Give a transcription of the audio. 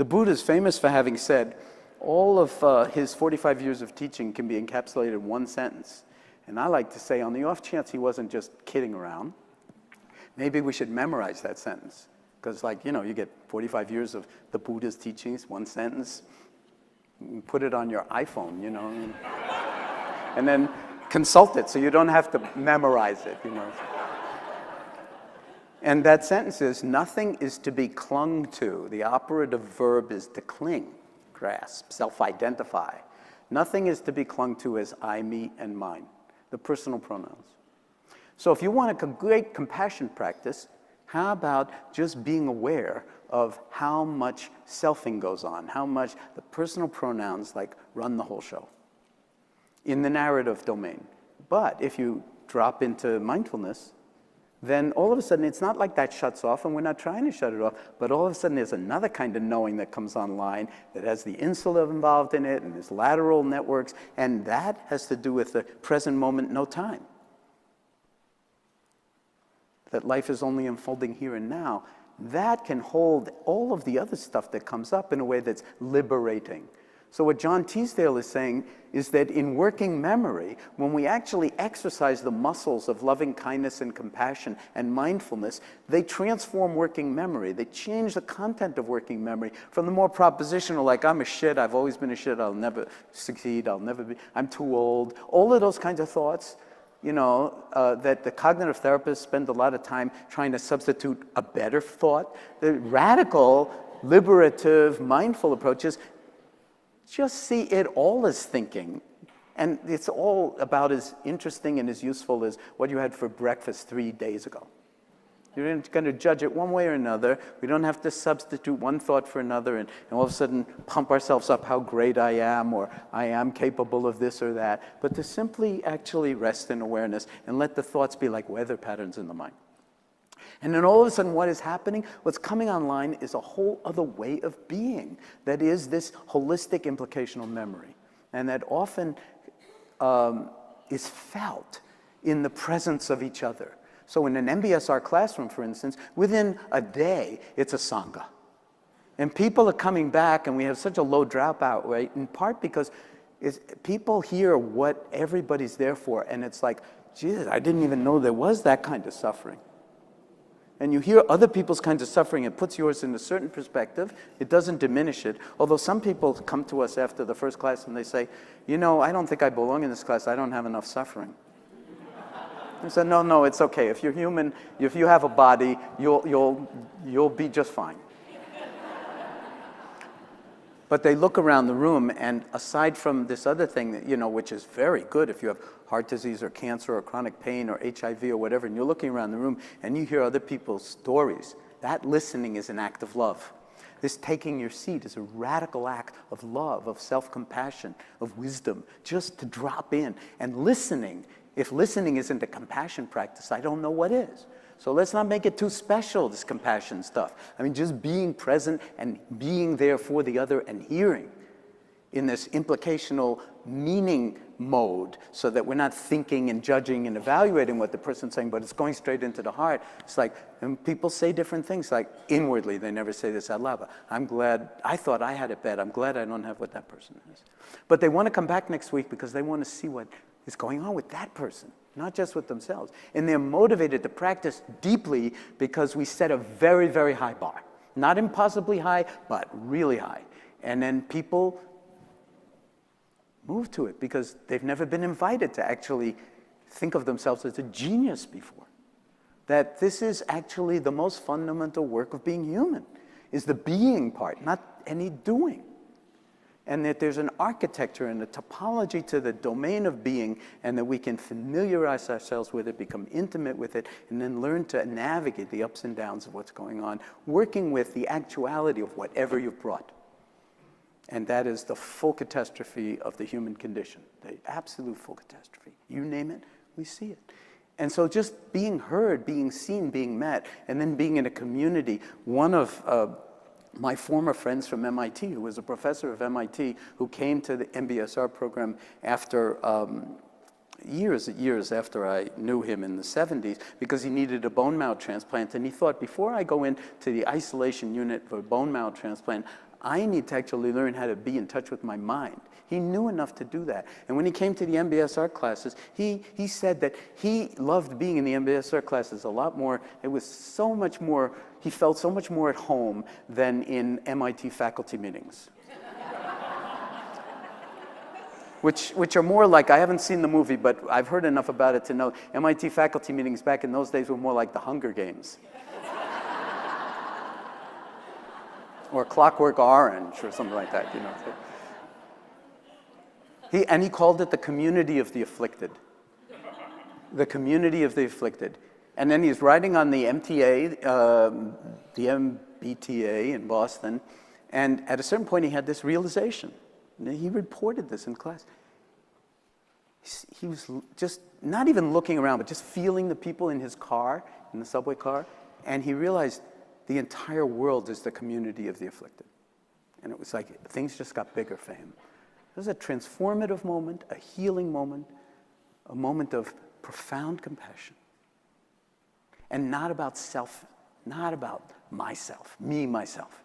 The Buddha is famous for having said, all of his 45 years of teaching can be encapsulated in one sentence. And I like to say, on the off chance he wasn't just kidding around, maybe we should memorize that sentence. Because, like, you know, you get 45 years of the Buddha's teachings, one sentence, you put it on your iPhone, you know, and then consult it so you don't have to memorize it, you know. And that sentence is, nothing is to be clung to. The operative verb is to cling, grasp, self-identify. Nothing is to be clung to as I, me, and mine, the personal pronouns. So if you want a great compassion practice, how about just being aware of how much selfing goes on, how much the personal pronouns like run the whole show in the narrative domain. But if you drop into mindfulness, then all of a sudden it's not like that shuts off, and we're not trying to shut it off, but all of a sudden there's another kind of knowing that comes online that has the insula involved in it and there's lateral networks, and that has to do with the present moment, no time. That life is only unfolding here and now. That can hold all of the other stuff that comes up in a way that's liberating. So what John Teasdale is saying is that in working memory, when we actually exercise the muscles of loving kindness and compassion and mindfulness, they transform working memory. They change the content of working memory from the more propositional, like, I'm a shit, I've always been a shit, I'll never succeed, I'll never be, I'm too old, all of those kinds of thoughts, you know, that the cognitive therapists spend a lot of time trying to substitute a better thought. The radical, liberative, mindful approaches just see it all as thinking. And it's all about as interesting and as useful as what you had for breakfast 3 days ago. You're not going to judge it one way or another. We don't have to substitute one thought for another and all of a sudden pump ourselves up how great I am or I am capable of this or that, but to simply actually rest in awareness and let the thoughts be like weather patterns in the mind. And then all of a sudden what is happening, what's coming online is a whole other way of being that is this holistic implicational memory, and that often is felt in the presence of each other. So in an MBSR classroom, for instance, within a day, it's a Sangha. And people are coming back, and we have such a low dropout rate, in part because people hear what everybody's there for, and it's like, Jesus, I didn't even know there was that kind of suffering. And you hear other people's kinds of suffering, it puts yours in a certain perspective, it doesn't diminish it. Although some people come to us after the first class and they say, you know, I don't think I belong in this class, I don't have enough suffering. I said, no, it's okay. If you're human, if you have a body, you'll be just fine. But they look around the room, and aside from this other thing that, you know, which is very good if you have heart disease or cancer or chronic pain or HIV or whatever, and you're looking around the room and you hear other people's stories, that listening is an act of love. This taking your seat is a radical act of love, of self-compassion, of wisdom, just to drop in. And listening, if listening isn't a compassion practice, I don't know what is. So let's not make it too special, this compassion stuff. I mean, just being present and being there for the other and hearing in this implicational meaning mode so that we're not thinking and judging and evaluating what the person's saying, but it's going straight into the heart. It's like, and people say different things, like inwardly, they never say this out loud. I'm glad, I thought I had it bad. I'm glad I don't have what that person has. But they want to come back next week because they want to see what is going on with that person, not just with themselves. And they're motivated to practice deeply because we set a very, very high bar. Not impossibly high, but really high. And then people move to it because they've never been invited to actually think of themselves as a genius before. That this is actually the most fundamental work of being human, is the being part, not any doing. And that there's an architecture and a topology to the domain of being, and that we can familiarize ourselves with it, become intimate with it, and then learn to navigate the ups and downs of what's going on, working with the actuality of whatever you've brought. And that is the full catastrophe of the human condition, the absolute full catastrophe. You name it, we see it. And so just being heard, being seen, being met, and then being in a community. One of my former friends from MIT, who was a professor of MIT, who came to the MBSR program after years after I knew him in the 70s, because he needed a bone marrow transplant. And he thought, before I go into the isolation unit for a bone marrow transplant, I need to actually learn how to be in touch with my mind. He knew enough to do that. And when he came to the MBS art classes, he said that he loved being in the MBS art classes a lot more. It was so much more, he felt so much more at home than in MIT faculty meetings. Which are more like, I haven't seen the movie, but I've heard enough about it to know MIT faculty meetings back in those days were more like the Hunger Games. Or Clockwork Orange or something like that, you know. And he called it the community of the afflicted. The community of the afflicted. And then he's writing on the MTA, the MBTA in Boston, and at a certain point he had this realization. He reported this in class. He was just not even looking around, but just feeling the people in his car, in the subway car, and he realized the entire world is the community of the afflicted. And it was like things just got bigger for him. It was a transformative moment, a healing moment, a moment of profound compassion. And not about self, not about myself, me, myself.